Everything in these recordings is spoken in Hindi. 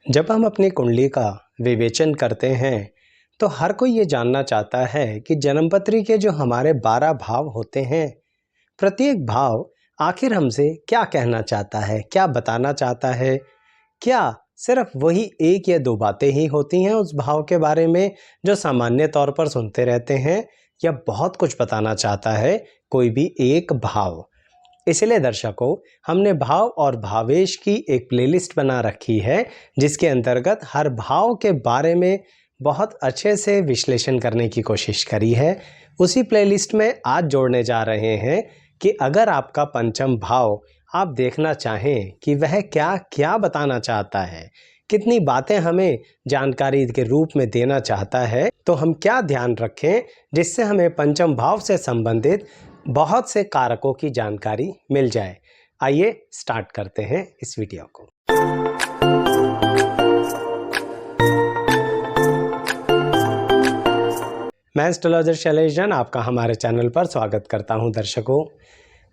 जब हम अपनी कुंडली का विवेचन करते हैं तो हर कोई ये जानना चाहता है कि जन्मपत्री के जो हमारे 12 भाव होते हैं, प्रत्येक भाव आखिर हमसे क्या कहना चाहता है, क्या बताना चाहता है। क्या सिर्फ वही एक या दो बातें ही होती हैं उस भाव के बारे में जो सामान्य तौर पर सुनते रहते हैं, या बहुत कुछ बताना चाहता है कोई भी एक भाव। इसलिए दर्शकों, हमने भाव और भावेश की एक प्लेलिस्ट बना रखी है जिसके अंतर्गत हर भाव के बारे में बहुत अच्छे से विश्लेषण करने की कोशिश करी है। उसी प्लेलिस्ट में आज जोड़ने जा रहे हैं कि अगर आपका पंचम भाव आप देखना चाहें कि वह क्या क्या बताना चाहता है, कितनी बातें हमें जानकारी के रूप में देना चाहता है, तो हम क्या ध्यान रखें जिससे हमें पंचम भाव से संबंधित बहुत से कारकों की जानकारी मिल जाए। आइए स्टार्ट करते हैं इस वीडियो को। मैं एस्ट्रोलॉजर शैलेश जैन आपका हमारे चैनल पर स्वागत करता हूं। दर्शकों,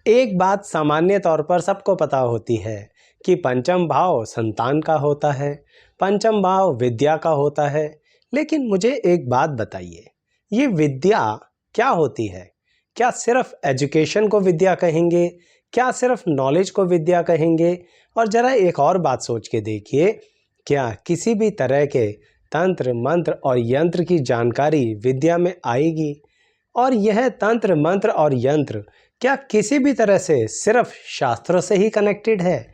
एक बात सामान्य तौर पर सबको पता होती है कि पंचम भाव संतान का होता है, पंचम भाव विद्या का होता है। लेकिन मुझे एक बात बताइए, ये विद्या क्या होती है? क्या सिर्फ एजुकेशन को विद्या कहेंगे? क्या सिर्फ नॉलेज को विद्या कहेंगे? और ज़रा एक और बात सोच के देखिए, क्या किसी भी तरह के तंत्र मंत्र और यंत्र की जानकारी विद्या में आएगी? और यह तंत्र मंत्र और यंत्र क्या किसी भी तरह से सिर्फ शास्त्रों से ही कनेक्टेड है?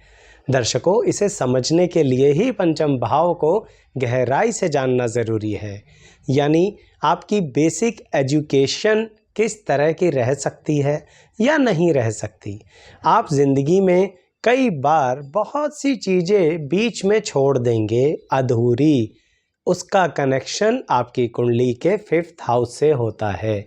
दर्शकों, इसे समझने के लिए ही पंचम भाव को गहराई से जानना ज़रूरी है। यानी आपकी बेसिक एजुकेशन किस तरह की रह सकती है या नहीं रह सकती। आप ज़िंदगी में कई बार बहुत सी चीज़ें बीच में छोड़ देंगे अधूरी। उसका कनेक्शन आपकी कुंडली के 5th हाउस से होता है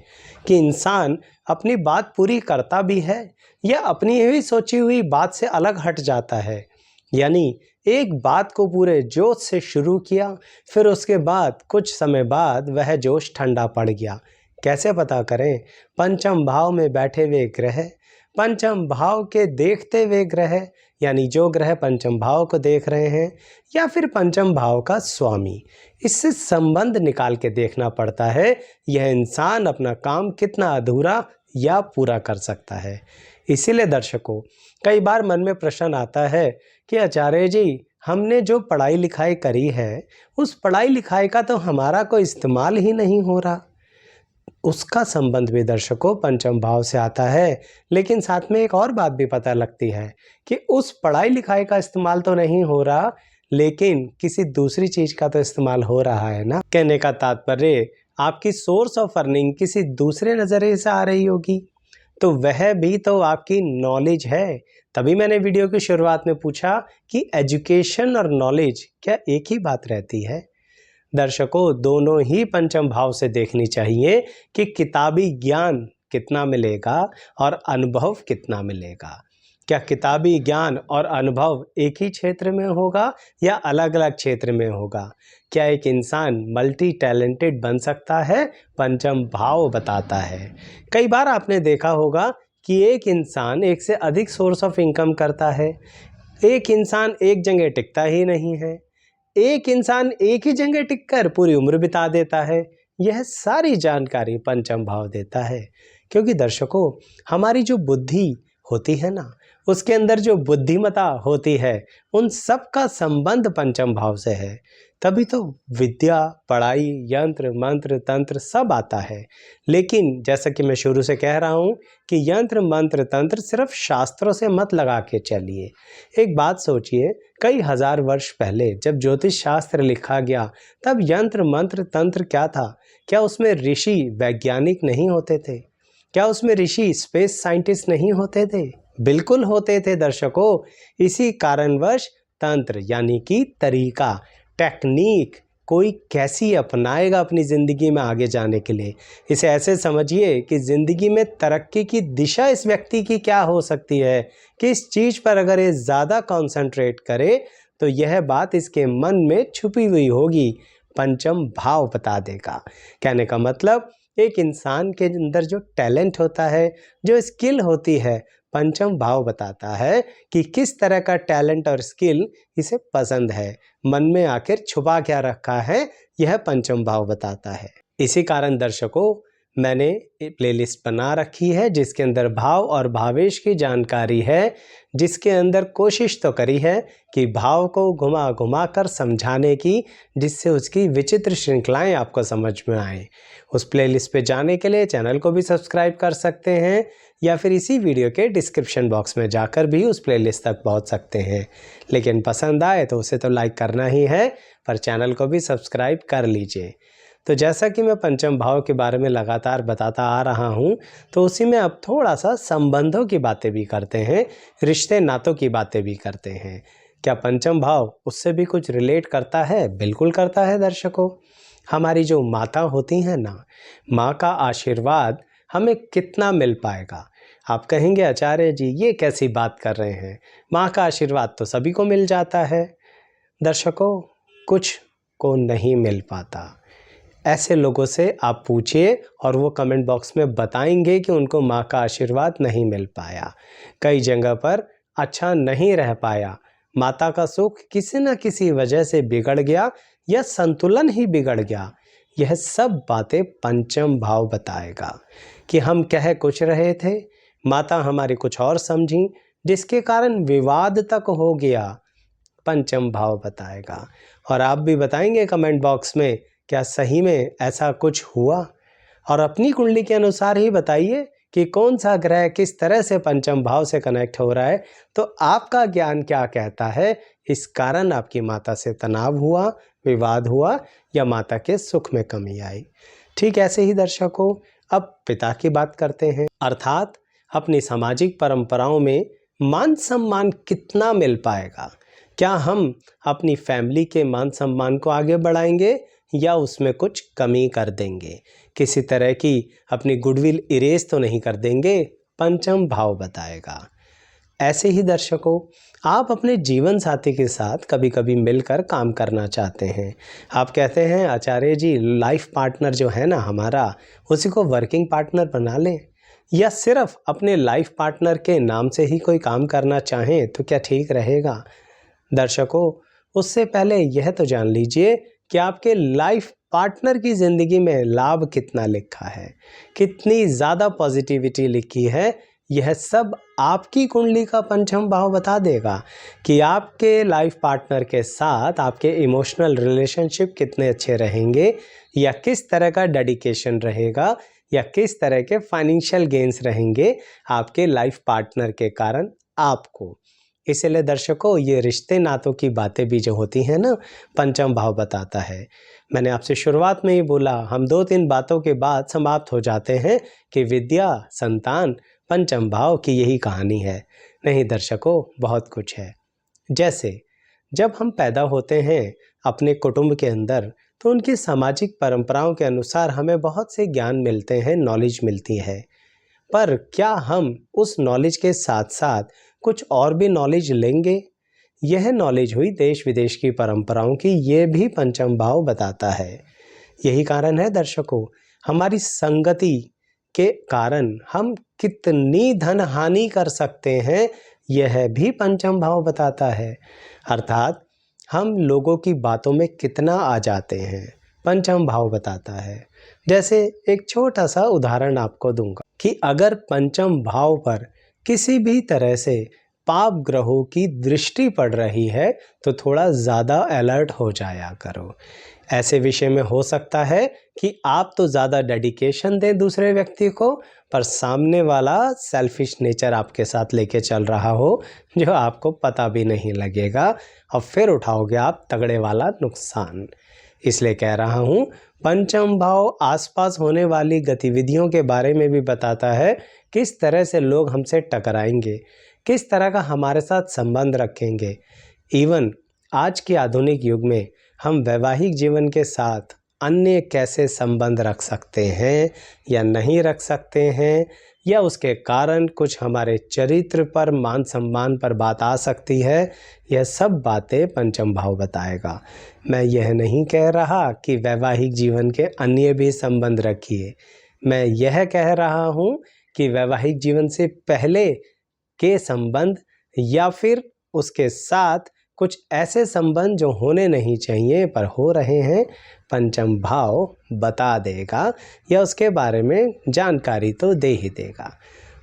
कि इंसान अपनी बात पूरी करता भी है या अपनी ही सोची हुई बात से अलग हट जाता है। यानी एक बात को पूरे जोश से शुरू किया, फिर उसके बाद कुछ समय बाद वह जोश ठंडा पड़ गया। कैसे पता करें? पंचम भाव में बैठे हुए ग्रह, पंचम भाव के देखते हुए ग्रह, यानी जो ग्रह पंचम भाव को देख रहे हैं, या फिर पंचम भाव का स्वामी, इससे संबंध निकाल के देखना पड़ता है यह इंसान अपना काम कितना अधूरा या पूरा कर सकता है। इसीलिए दर्शकों, कई बार मन में प्रश्न आता है कि आचार्य जी, हमने जो पढ़ाई लिखाई करी है उस पढ़ाई लिखाई का तो हमारा कोई इस्तेमाल ही नहीं हो रहा। उसका संबंध भी दर्शकों पंचम भाव से आता है। लेकिन साथ में एक और बात भी पता लगती है कि उस पढ़ाई लिखाई का इस्तेमाल तो नहीं हो रहा, लेकिन किसी दूसरी चीज़ का तो इस्तेमाल हो रहा है ना। कहने का तात्पर्य, आपकी सोर्स ऑफ अर्निंग किसी दूसरे नज़रिए से आ रही होगी, तो वह भी तो आपकी नॉलेज है। तभी मैंने वीडियो की शुरुआत में पूछा कि एजुकेशन और नॉलेज क्या एक ही बात रहती है? दर्शकों, दोनों ही पंचम भाव से देखनी चाहिए कि किताबी ज्ञान कितना मिलेगा और अनुभव कितना मिलेगा। क्या किताबी ज्ञान और अनुभव एक ही क्षेत्र में होगा या अलग अलग क्षेत्र में होगा? क्या एक इंसान मल्टी टैलेंटेड बन सकता है? पंचम भाव बताता है। कई बार आपने देखा होगा कि एक इंसान एक से अधिक सोर्स ऑफ इनकम करता है, एक इंसान एक जगह टिकता ही नहीं है, एक इंसान एक ही जगह टिककर पूरी उम्र बिता देता है। यह सारी जानकारी पंचम भाव देता है। क्योंकि दर्शकों, हमारी जो बुद्धि होती है ना, उसके अंदर जो बुद्धिमता होती है, उन सब का संबंध पंचम भाव से है। तभी तो विद्या, पढ़ाई, यंत्र मंत्र तंत्र सब आता है। लेकिन जैसा कि मैं शुरू से कह रहा हूँ कि यंत्र मंत्र तंत्र सिर्फ शास्त्रों से मत लगा के चलिए। एक बात सोचिए, कई हजार वर्ष पहले जब ज्योतिष शास्त्र लिखा गया, तब यंत्र मंत्र तंत्र क्या था? क्या उसमें ऋषि वैज्ञानिक नहीं होते थे? क्या उसमें ऋषि स्पेस साइंटिस्ट नहीं होते थे? बिल्कुल होते थे दर्शकों। इसी कारणवश तंत्र यानी कि तरीका, टेक्निक कोई कैसी अपनाएगा अपनी ज़िंदगी में आगे जाने के लिए। इसे ऐसे समझिए कि ज़िंदगी में तरक्की की दिशा इस व्यक्ति की क्या हो सकती है, किस चीज़ पर अगर ये ज़्यादा कंसंट्रेट करे तो यह बात इसके मन में छुपी हुई होगी। पंचम भाव बता देगा। कहने का मतलब, एक इंसान के अंदर जो टैलेंट होता है, जो स्किल होती है, पंचम भाव बताता है कि किस तरह का टैलेंट और स्किल इसे पसंद है, मन में आखिर छुपा क्या रखा है, यह पंचम भाव बताता है। इसी कारण दर्शकों, मैंने प्लेलिस्ट बना रखी है जिसके अंदर भाव और भावेश की जानकारी है, जिसके अंदर कोशिश तो करी है कि भाव को घुमा घुमा कर समझाने की, जिससे उसकी विचित्र श्रृंखलाएं आपको समझ में आए। उस प्लेलिस्ट पे जाने के लिए चैनल को भी सब्सक्राइब कर सकते हैं या फिर इसी वीडियो के डिस्क्रिप्शन बॉक्स में जाकर भी उस प्लेलिस्ट तक पहुंच सकते हैं। लेकिन पसंद आए तो उसे तो लाइक करना ही है, पर चैनल को भी सब्सक्राइब कर लीजिए। तो जैसा कि मैं पंचम भाव के बारे में लगातार बताता आ रहा हूँ, तो उसी में अब थोड़ा सा संबंधों की बातें भी करते हैं, रिश्ते नातों की बातें भी करते हैं। क्या पंचम भाव उससे भी कुछ रिलेट करता है? बिल्कुल करता है दर्शकों। हमारी जो माता होती हैं ना, माँ का आशीर्वाद हमें कितना मिल पाएगा? आप कहेंगे आचार्य जी ये कैसी बात कर रहे हैं, माँ का आशीर्वाद तो सभी को मिल जाता है। दर्शकों, कुछ को नहीं मिल पाता। ऐसे लोगों से आप पूछिए और वो कमेंट बॉक्स में बताएंगे कि उनको माँ का आशीर्वाद नहीं मिल पाया, कई जगह पर अच्छा नहीं रह पाया, माता का सुख किसी न किसी वजह से बिगड़ गया या संतुलन ही बिगड़ गया। यह सब बातें पंचम भाव बताएगा कि हम कह कुछ रहे थे, माता हमारी कुछ और समझी, जिसके कारण विवाद तक हो गया। पंचम भाव बताएगा। और आप भी बताएंगे कमेंट बॉक्स में, क्या सही में ऐसा कुछ हुआ? और अपनी कुंडली के अनुसार ही बताइए कि कौन सा ग्रह किस तरह से पंचम भाव से कनेक्ट हो रहा है। तो आपका ज्ञान क्या कहता है, इस कारण आपकी माता से तनाव हुआ, विवाद हुआ या माता के सुख में कमी आई। ठीक ऐसे ही दर्शकों, अब पिता की बात करते हैं, अर्थात अपनी सामाजिक परंपराओं में मान सम्मान कितना मिल पाएगा? क्या हम अपनी फैमिली के मान सम्मान को आगे बढ़ाएंगे या उसमें कुछ कमी कर देंगे? किसी तरह की अपनी गुडविल इरेज तो नहीं कर देंगे? पंचम भाव बताएगा। ऐसे ही दर्शकों, आप अपने जीवन साथी के साथ कभी कभी मिलकर काम करना चाहते हैं। आप कहते हैं आचार्य जी लाइफ पार्टनर जो है ना हमारा, उसी को वर्किंग पार्टनर बना लें, या सिर्फ अपने लाइफ पार्टनर के नाम से ही कोई काम करना चाहें तो क्या ठीक रहेगा? दर्शकों, उससे पहले यह तो जान लीजिए कि आपके लाइफ पार्टनर की ज़िंदगी में लाभ कितना लिखा है, कितनी ज़्यादा पॉजिटिविटी लिखी है। यह सब आपकी कुंडली का पंचम भाव बता देगा कि आपके लाइफ पार्टनर के साथ आपके इमोशनल रिलेशनशिप कितने अच्छे रहेंगे, या किस तरह का डेडिकेशन रहेगा, या किस तरह के फाइनेंशियल गेन्स रहेंगे आपके लाइफ पार्टनर के कारण आपको। इसलिए दर्शकों, ये रिश्ते नातों की बातें भी जो होती हैं ना, पंचम भाव बताता है। मैंने आपसे शुरुआत में ही बोला, हम 2-3 बातों के बाद समाप्त हो जाते हैं कि विद्या, संतान, पंचम भाव की यही कहानी है। नहीं दर्शकों, बहुत कुछ है। जैसे जब हम पैदा होते हैं अपने कुटुंब के अंदर, तो उनकी सामाजिक परंपराओं के अनुसार हमें बहुत से ज्ञान मिलते हैं, नॉलेज मिलती है। पर क्या हम उस नॉलेज के साथ साथ कुछ और भी नॉलेज लेंगे? यह नॉलेज हुई देश विदेश की परंपराओं की, ये भी पंचम भाव बताता है। यही कारण है दर्शकों, हमारी संगति के कारण हम कितनी धन हानि कर सकते हैं, यह भी पंचम भाव बताता है। अर्थात हम लोगों की बातों में कितना आ जाते हैं, पंचम भाव बताता है। जैसे एक छोटा सा उदाहरण आपको दूंगा कि अगर पंचम भाव पर किसी भी तरह से पाप ग्रहों की दृष्टि पड़ रही है तो थोड़ा ज़्यादा अलर्ट हो जाया करो। ऐसे विषय में हो सकता है कि आप तो ज़्यादा डेडिकेशन दें दूसरे व्यक्ति को, पर सामने वाला सेल्फिश नेचर आपके साथ लेके चल रहा हो, जो आपको पता भी नहीं लगेगा, और फिर उठाओगे आप तगड़े वाला नुकसान। इसलिए कह रहा हूँ, पंचम भाव आसपास होने वाली गतिविधियों के बारे में भी बताता है, किस तरह से लोग हमसे टकराएंगे, किस तरह का हमारे साथ संबंध रखेंगे। इवन आज के आधुनिक युग में हम वैवाहिक जीवन के साथ अन्य कैसे संबंध रख सकते हैं या नहीं रख सकते हैं, या उसके कारण कुछ हमारे चरित्र पर, मान सम्मान पर बात आ सकती है, यह सब बातें पंचम भाव बताएगा। मैं यह नहीं कह रहा कि वैवाहिक जीवन के अन्य भी संबंध रखिए। मैं यह कह रहा हूँ कि वैवाहिक जीवन से पहले के संबंध या फिर उसके साथ कुछ ऐसे संबंध जो होने नहीं चाहिए पर हो रहे हैं, पंचम भाव बता देगा या उसके बारे में जानकारी तो दे ही देगा।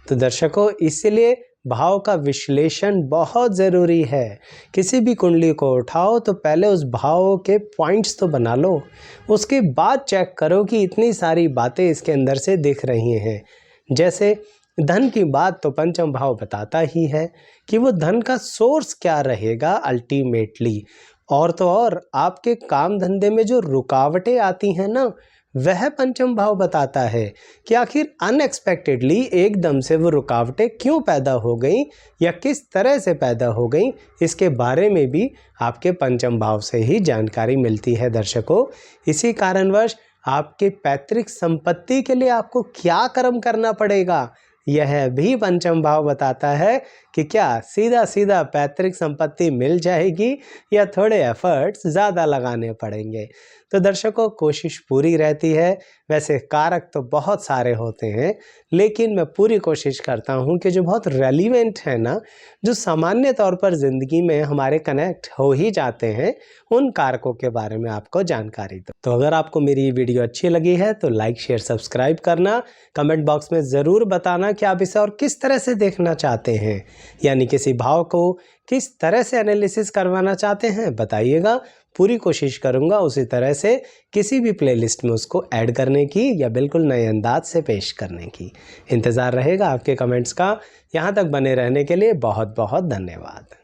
तो दर्शकों, इसलिए भाव का विश्लेषण बहुत ज़रूरी है। किसी भी कुंडली को उठाओ तो पहले उस भाव के पॉइंट्स तो बना लो, उसके बाद चेक करो कि इतनी सारी बातें इसके अंदर से दिख रही हैं। जैसे धन की बात तो पंचम भाव बताता ही है कि वो धन का सोर्स क्या रहेगा अल्टीमेटली। और तो और आपके काम धंधे में जो रुकावटें आती हैं ना, वह पंचम भाव बताता है कि आखिर अनएक्सपेक्टेडली एकदम से वो रुकावटें क्यों पैदा हो गई या किस तरह से पैदा हो गई, इसके बारे में भी आपके पंचम भाव से ही जानकारी मिलती है दर्शकों। इसी कारणवश आपके पैतृक संपत्ति के लिए आपको क्या कर्म करना पड़ेगा, यह भी पंचम भाव बताता है कि क्या सीधा सीधा पैतृक संपत्ति मिल जाएगी या थोड़े एफर्ट्स ज़्यादा लगाने पड़ेंगे। तो दर्शकों, कोशिश पूरी रहती है। वैसे कारक तो बहुत सारे होते हैं, लेकिन मैं पूरी कोशिश करता हूं कि जो बहुत रेलिवेंट है ना, जो सामान्य तौर पर ज़िंदगी में हमारे कनेक्ट हो ही जाते हैं, उन कारकों के बारे में आपको जानकारी दो। तो अगर आपको मेरी ये वीडियो अच्छी लगी है तो लाइक शेयर सब्सक्राइब करना। कमेंट बॉक्स में ज़रूर बताना कि आप इसे और किस तरह से देखना चाहते हैं, यानी किसी भाव को किस तरह से एनालिसिस करवाना चाहते हैं, बताइएगा। पूरी कोशिश करूंगा उसी तरह से किसी भी प्लेलिस्ट में उसको ऐड करने की या बिल्कुल नए अंदाज से पेश करने की। इंतज़ार रहेगा आपके कमेंट्स का। यहाँ तक बने रहने के लिए बहुत बहुत धन्यवाद।